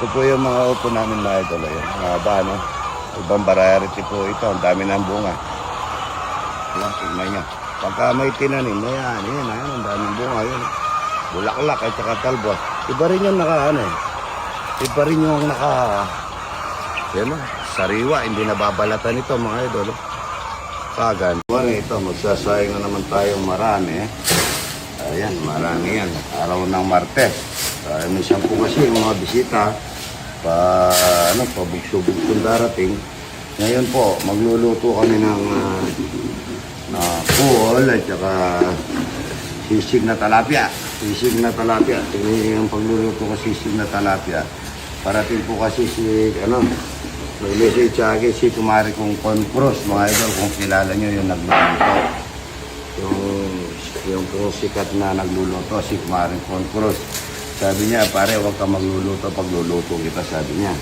Ito po yung mga upo namin mga idol. Ayan, mga bano. Ibang variety po ito. Ang dami ng bunga. Ayan, tingnan nyo. Pagka may tinanim, ayan, ang daming bunga. Ayan. Bulaklak at saka talbot. Iba rin yung Iba rin yung yan, sariwa. Hindi nababalatan ito mga idol. Pagan. Ito, magsasayang na naman tayong marami. Ayan, marami yan. Araw ng Martes. Minsan po kasi yung mga bisita pabugso-bugsong darating. Ngayon po, magluluto kami ng pool at saka sisig na talapia. Tingnan niyo yung pagluluto ko sisig na talapia. Parating po kasi nag-message sa akin si Kumari kong Concruz, mga idol, kung kilala nyo yung nagluluto. Yung sikat na nagluluto, si Kumari Concruz. Sabi niya, pare, huwag ka magluluto, pagluluto kita, sabi niya.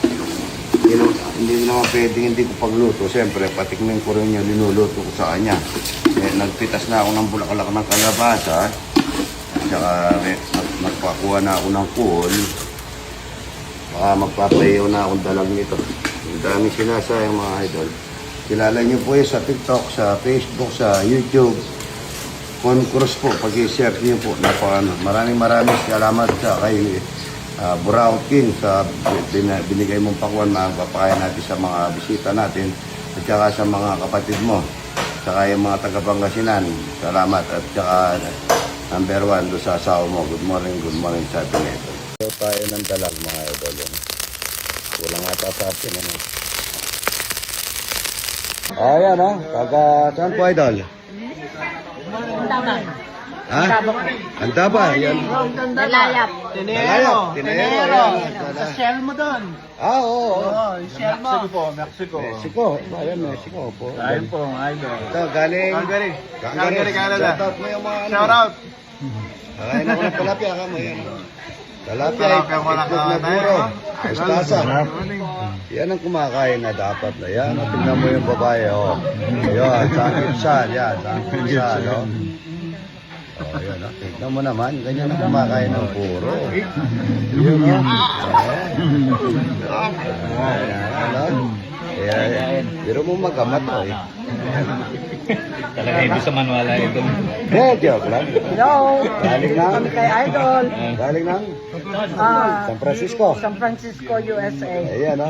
Hindi naman pwedeng hindi ko pagluto. Siyempre, patikmin ko rin yung linuluto ko sa kanya. Nagpitas na ako ng bulaklak ng kalabasa. At saka nagpakuha na ako ng pool. Baka magpapayaw na akong dalag nito. Ang dami sinasayang mga idol. Kilala niyo po sa TikTok, sa Facebook, sa YouTube. Concruz po, pag-i-search niyo po. Maraming salamat sa kay Buraukin sa binigay mong pakuan na papakain natin sa mga bisita natin at saka sa mga kapatid mo. Saka yung mga taga-Pangasinan. Salamat. At saka number 1 doon sa asawa mo. Good morning sa atin ito. So tayo ng dalag mga idol. Walang ata sa atin. Ayan saan po idol? Ha? Handa ba? Yan. Dalayap. Tinero. Sa shell mo doon. Oo. Yung shell mo. Mexico. Ayan, Mexico po. Ayun po, idol. Ito, galing. Calgary, Canada. Shout out mo yung mga Shout out. Kakain ako ng talapia ka mo yan. Talapia, wala itlog na puro. Estasa. Yan ang kumakain na dapat na yan. Tingnan mo yung babae, Yan, sakit yan. Yan, tignan mo naman, ganyan ang kumakain ng puro. Yun, pero mo magamat, Talaga ibig sa manuala ito. Joke lang. Hello. Galing na. Kami kay Idol. Galing na. San Francisco. San Francisco, USA. Ayan,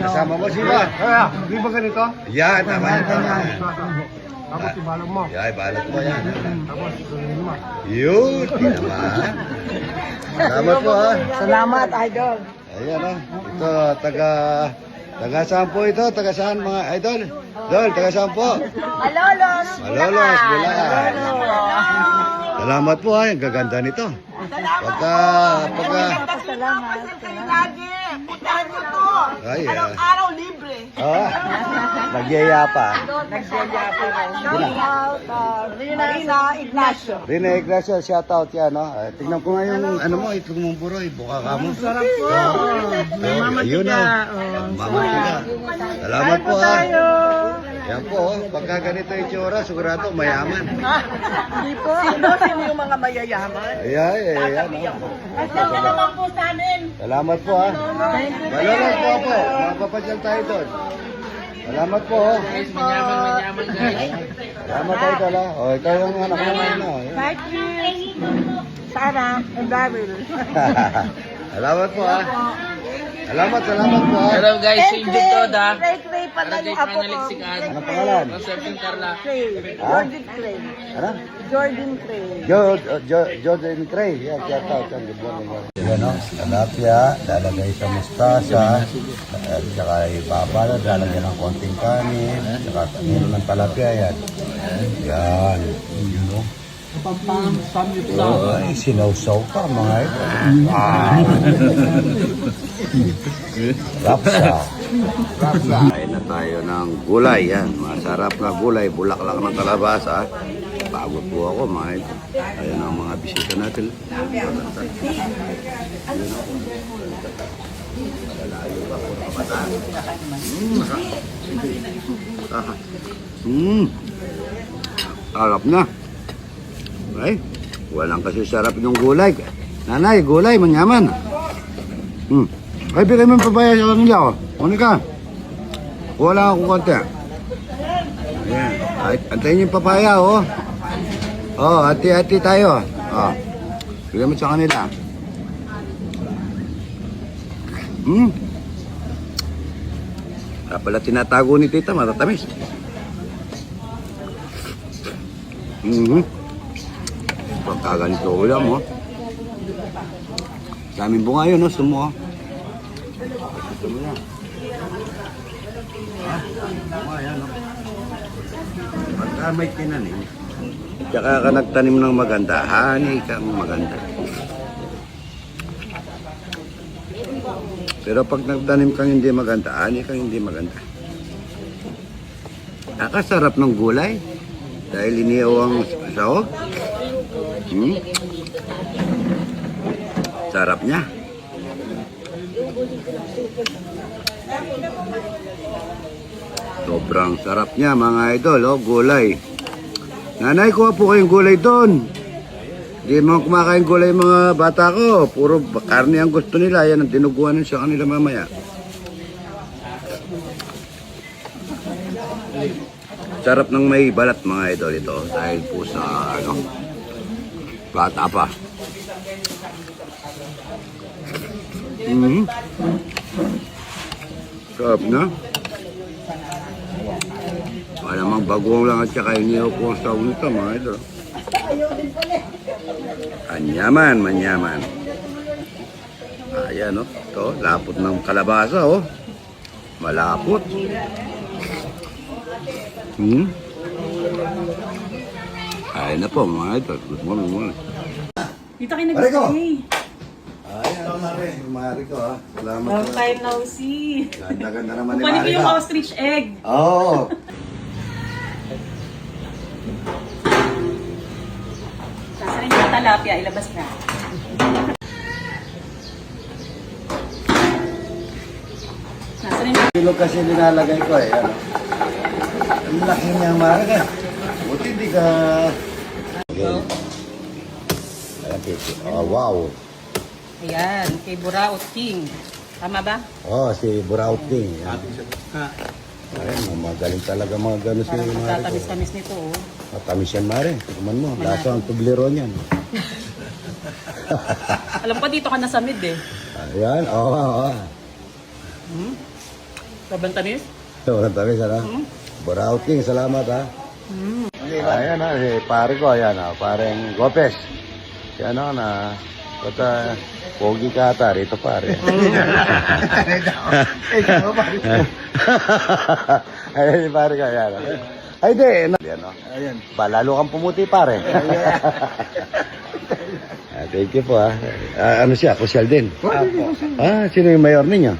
kasama mo sila. Di ba ganito? Yan, tama. Tapos ibalog mo. Yan, balot mo yan. Tapos ituloy mo. Yun, tinamaan. Salamat po Salamat, Idol. Ayan ito, taga saan po ito? Taga saan mga idol? Taga saan po? Malolos. Malolos, Bulacan. Salamat po ang gaganda nito. Salamat. Ay, Araw libre. nagyaya pa. Nagsiyaya pa rin. Rina Ignacio. Rina Ignacio, shout out yan, tignan ko nga yung, itlog mong buroy, buka ka mo. Sarap po. Ayun mamatiga. Salamat po Yan po, pagka ganito yung tsura, sigurado mayaman. Hindi po. Sino yung mga mayayaman? Ayan. Asal ka naman po sa amin. Salamat po Malolos po. Mapapasyal tayo doon. Salamat po Manyaman guys. Salamat tayo tala. Ikaw yung anak naman Thank you. Sarah and Daryl. Salamat po Salamat po Hello guys, si Jud ha. Clay pa na yung apo ko. Anong pangalan? Conception Carla. Jordan Clay. Ano? Jordan Clay. Jordan Cray. Yan, shout out. Good morning. Yan talapia, lalagay sa mustasa, at saka ibaba, lalagyan ng konting kanin, saka kanino ng talapia yan. Yan. Ay, sinawsaw pa mga ito. Rapsa. Kain na tayo ng gulay. Yan. Masarap na gulay. Bulaklak ng kalabasa. Pagod po ako mga ito. Ayan ang mga bisita natin. Sarap na. Ay, walang kasi sarap yung gulay. Nanay, gulay, manyaman. Ay, bigay mo yung papaya sa kanila, oh. Monica, wala akong konti. Ayan. Ay, antayin yung papaya, oh. Oh, hati-hati tayo. Oh. Bigay mo sa kanila. Kaya pala tinatago ni tita, matatamis. Pagkaganito ulam, oh. Daming bunga yun, no? Sumo, oh. Sumo yan. Bunga yan, no? Pagka may tinanim, tsaka ka nagtanim ng maganda, hani kang maganda. Pero pag nagtanim kang hindi maganda, hani kang hindi maganda. Nakasarap ng gulay dahil iniyaw ang sahog. Sarap niya. Sobrang sarap niya mga idol, oh, gulay. Nanay, kuha po kayong gulay doon. Hindi mo kumakain gulay mga bata ko. Puro karne ang gusto nila. Yan ang tinuguan sa kanila mamaya. Sarap ng may balat mga idol ito. Dahil po sa ano, bata pa. Sarap na. Malamang bagoong lang at saka inihaw po ang sahog nito mga idol. Anyaman, manyaman. Ayan, oh. Ito, lapot ng kalabasa, oh. Malapot. Ayan na po, mga idol. Good morning. Dito kayo nag-stay. Ayan, Mariko, ha. Salamat. Long time no see. Ganda-ganda naman ni Kukunin ko yung Mariko. ostrich egg. Oo. Saan yung talapia? Ilabas na. Nasaan yung... Kilo kasi nilalagay ko, eh. Ano? Ang laki niya, Mariko. Buti di ka... Okay. Ayan, Kiki. Oh, wow. Ayan, kay Buraot King. Tama ba? Oh, si Burauting. Ayan, magaling talaga mga gano'n si Parang Mariko. magtatamis-tamis nito, oh. Matamis yan, Mare. Tignan mo. Lasa ang tublero niyan. Alam ko dito ka na sa mid, eh. Ayan, oo. Sobrang tamis? Walang tamis, ano? Burauting, salamat, ha? Ayan, ha. Si pare ko, ayan, ha. Pareng Gopes. Si ano, na... Kata, pogi ka ata. Rito, pare. Ayan, si pare ko, ayan, ha. Ay, di. Ayan, no? Ayan. Lalo kang pumuti, pare. Thank you po, ha. Ano siya? Kusyal din? Sino yung mayor ninyo?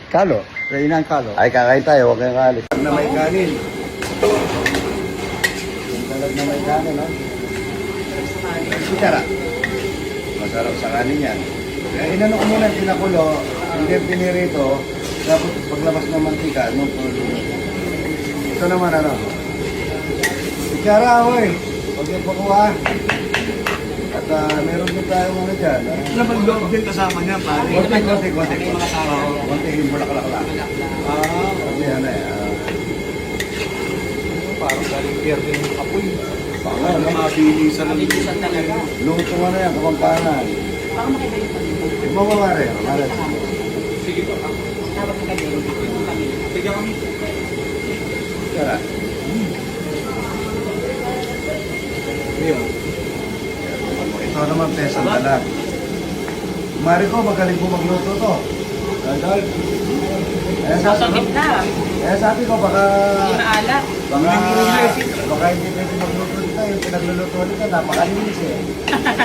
Kalo. Reynan Kalo. Ay, kakain tayo. Huwag kayong kalit. Na may kanin. Yung talag na may kanin, no? Sitara. Masarap sa kanin yan. Kaya inano ko muna, pinakulo, hindi pinirito, tapos paglabas ng mantika, no? Ito naman, ano? Sitara, oy. Huwag yung pakuha. At meron din tayong ano dyan. Laman loob din kasama niya, pare. Konti. Konti, yung bulaklak. Kasi ano eh. Parang galing pier din yung apoy. Baka, no? Mabilisan ng Mabilisan talaga. Luto mo na yan, Kapampangan. Baka makita yung pag-ibig. Tignan mo, Mare. Mare. Sige po. Tawag ka din. Yung kami. Sige kami. Tara. Ayun. Ito naman, pesang talag. Mare ko, magaling po magluto to. Dahil, Sasagip na. sabi ko, baka Maalat. hindi pwede magluto dito. Yung pinagluluto dito, napakalinis eh.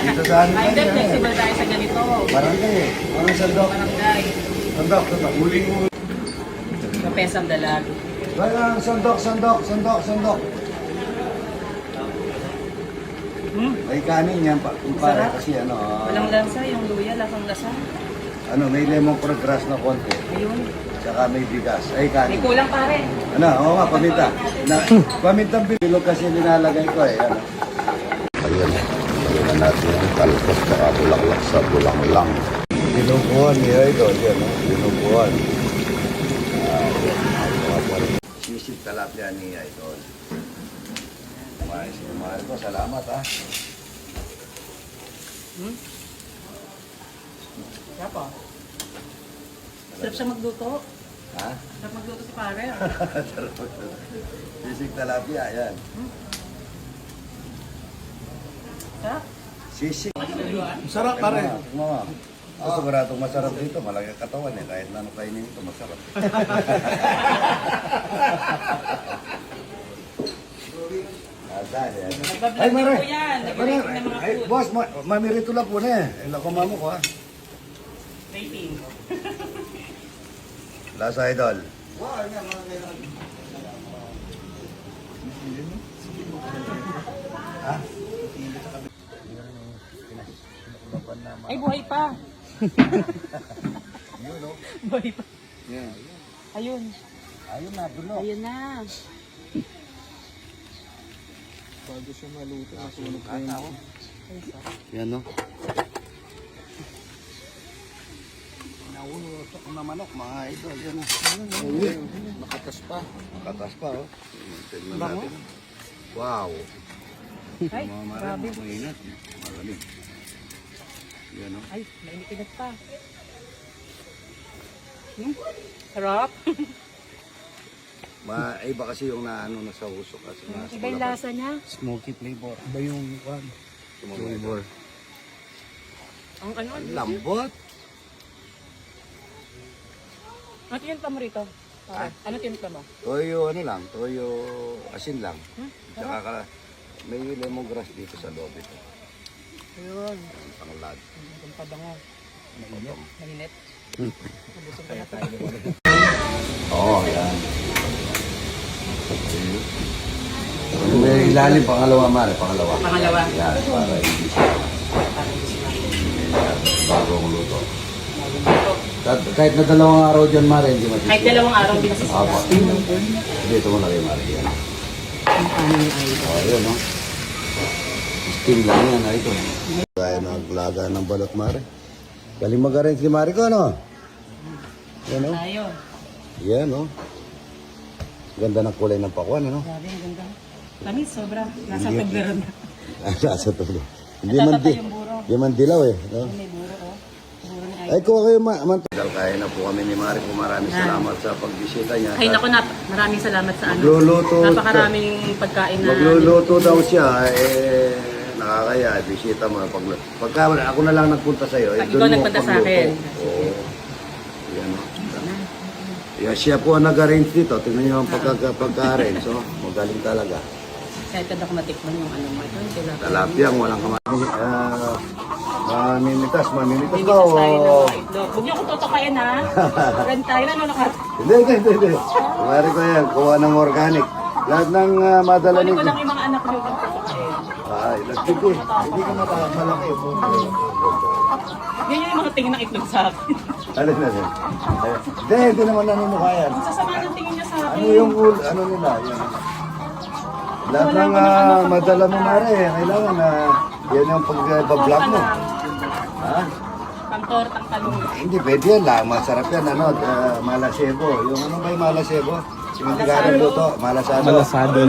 Dito sa amin Ay, hindi. tayo, Flexible tayo sa ganito. Barangay eh. Mga sandok. Barangay. Sandok. Huling mo. Mapesang dalag. Walang sandok. May kanin yan pa. Pare Sarap. kasi ano. Walang lansa. Yung luya, lasang lasa. May lemon grass na konti. Ayun. Tsaka may bigas. Ay, May kanin. kulang pare. Ano? Oo nga, paminta. Pamintang bilog kasi nilalagay ko eh. Ano? Ayun. Ayun na natin yung talpos tsaka bulaklak sa bulang-lang. Hindi Dinuguan ni Idol. Yan, no? Dinuguan. Sisig talapia ni Idol. Mahal ko, salamat ha. Kaya po. Sarap siya magluto. Ha? Sarap magluto si pare. Sisig talapia, yan. Sarap. Sisig. Sarap pare. Mga. Ako siguradong masarap dito. Malaki ang katawan eh. Kahit na ano kainin ito, masarap. Ay, Mare! Mare! Ay, boss, mamirito lang po na eh. Ilang kumamo ko ha. Rating. Lasa Idol. Ha? Ay, buhay pa. Buhay pa. Yan. Ayun. Ayun na, dulo. Ayun na. Bago siya maluto, masunog na yun. Yan no. Naulusok na manok mga idol. Yan na. Nakatas pa. Makatas pa oh. Tignan natin. Wow. Ay, grabe. Mainit. Malamig. Yan no. Ay, mainit pa. Sarap. Iba kasi yung naano na sa usok kasi nasa Iba yung lasa niya. Smoky flavor. Iba yung flavor. Ang ano? Lambot. Ano tinutla mo rito? Ha? Ano tinutla mo? Toyo ano lang, toyo asin lang. Tsaka may lemongrass dito sa loob ito. Ayun. Panglad. Ang pabango. Mainit. Nabusog ka na to. Oo, yan. May ilalim, pangalawa Mare, pangalawa. Pangalawa. Yan, para hindi siya. Bagong luto. Kahit na 2 araw dyan Mare, hindi masisira. Kahit 2 araw, hindi nasisira. Apo. Dito mo lagay Mare, yan. Ang paano ni Idol. O, yun, no? Steam lang yan, ito. Kaya naglaga ng balot Mare. Galing mag-arrange si Mare ko, no? Yan, no? Tayo. Yan, no? Ganda ng kulay ng pakwan, no? Grabe, ang ganda. Tamis, sobra. Nasa paglaran na. Nasa tulo. Hindi Natatata man yung buro. Hindi man dilaw eh. No? May buro, oh. Buro ni Idol. Ay, kuha kayo kaya na po kami ni Mari. Maraming salamat sa pagbisita niya. Ay, naku na. Maraming salamat sa ano. Magluluto. Napakaraming pagkain na. Magluluto daw siya. Nakakaya. Bisita mo. Pagka ako na lang nagpunta sa'yo. Pag ikaw nagpunta sa akin. Oo. Yan. Yeah, siya po ang nag-arrange dito. Tingnan niyo ang pagka-arrange. So, magaling talaga. Excited ako matikman yung ano mo. Ito yung tilapia. Talapyang walang kamay. Mamimitas ka. Bibigyan tayo ng mga itlog. Huwag niyo akong tutukain ha. Ran tayo na nakat. Hindi. Kumari ko yan, kuha ng organic. Lahat ng madala Kunin nito. ko lang yung mga anak niyo kung tutukain. Ay, nagtiti. Hindi ka malaki. Yan yung mga tingin ng itlog sa akin. Ano na yan? Hindi naman nanunukha yan. Ang sasama ng tingin niya sa akin. Ano yung ano nila? Yan. Lahat ng madala mo na rin. Kailangan na yan yung pag-vlog mo. Ha? Pang-tortang talong. Hindi, pwede yan lang. Masarap yan. Ano, malasebo. Yung ano ba yung malasebo? Yung tigarang luto. Malasado.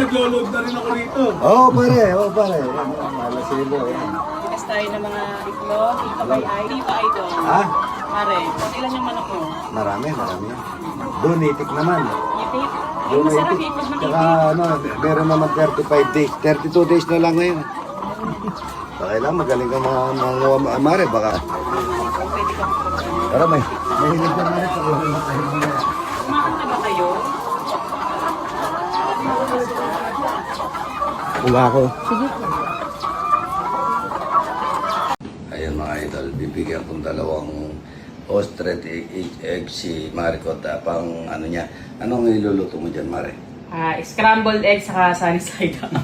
Naglo-load na rin ako rito. Oo, pare. Yan, malasebo. Yan. Tikas tayo ng mga itlog. Ito by Tita Idol. Ha? Pare, ilan yung manok mo? Marami. Doon, itik naman. Itik. Ay, Doon, masarap itik. itlog ng Tsaka, itik. ano, meron naman 35 days. 32 days na lang ngayon. Baka lang, magaling ka mga mare. Baka. Pwede ka magpapagawa. Tara, may hilig na mare. Kumakanta ba kayo? Wala ako. Sige. Ayan mga idol, bibigyan kong 2 ostrich egg si Maricot. Pang ano niya. Anong iluluto mo dyan, Mare? Scrambled egg saka sunny side up.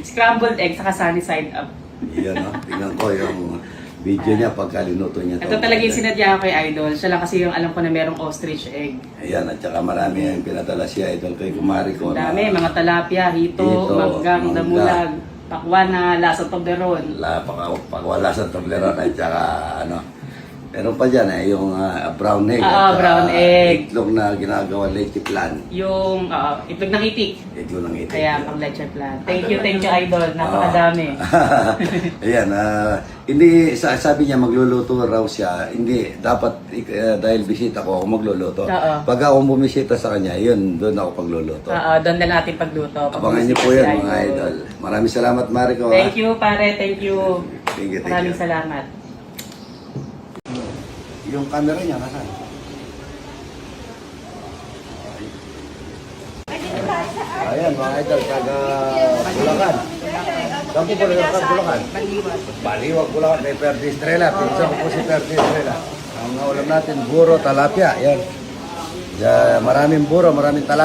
Scrambled egg saka sunny side up. Yan, no? Tingnan ko yung video niya pagka linuto niya. Ito talaga yung sinadya ko kay Idol. Siya lang kasi yung alam ko na merong ostrich egg. Ayan, at saka marami yung pinadala si Idol kay Kumari ko. Ang dami, mga talapia, hito, manggang, damulag, pakwana, lasa toberon. Pagwala sa Toblerone at saka ano. Meron pa dyan yung brown egg. Oo, brown egg. Itlog na ginagawa leche plan. Yung itlog ng itik. Itlog ng itik. Kaya pang leche plan. Thank you, Idol. Napakadami. Ayan, hindi, sabi niya magluluto raw siya. Hindi, dapat dahil bisita ko ako magluluto. Oo. Pag ako bumisita sa kanya, yun, doon ako pagluluto. Doon na natin pagluto. Abangan niyo po yan, mga idol. Maraming salamat, Marico. Thank you, pare. Thank you. Thank you, thank Maraming you. salamat. Yung camera niya, nasaan? Ayan, mga idol, taga Bulacan. Saan po Bulacan? Bulacan? Baliwag, Bulacan. Kay Perdi Estrella. Pinsan ko po si Perdi Estrella. Ang ulam natin, buro, talapia. Yan. Maraming buro, maraming talapia.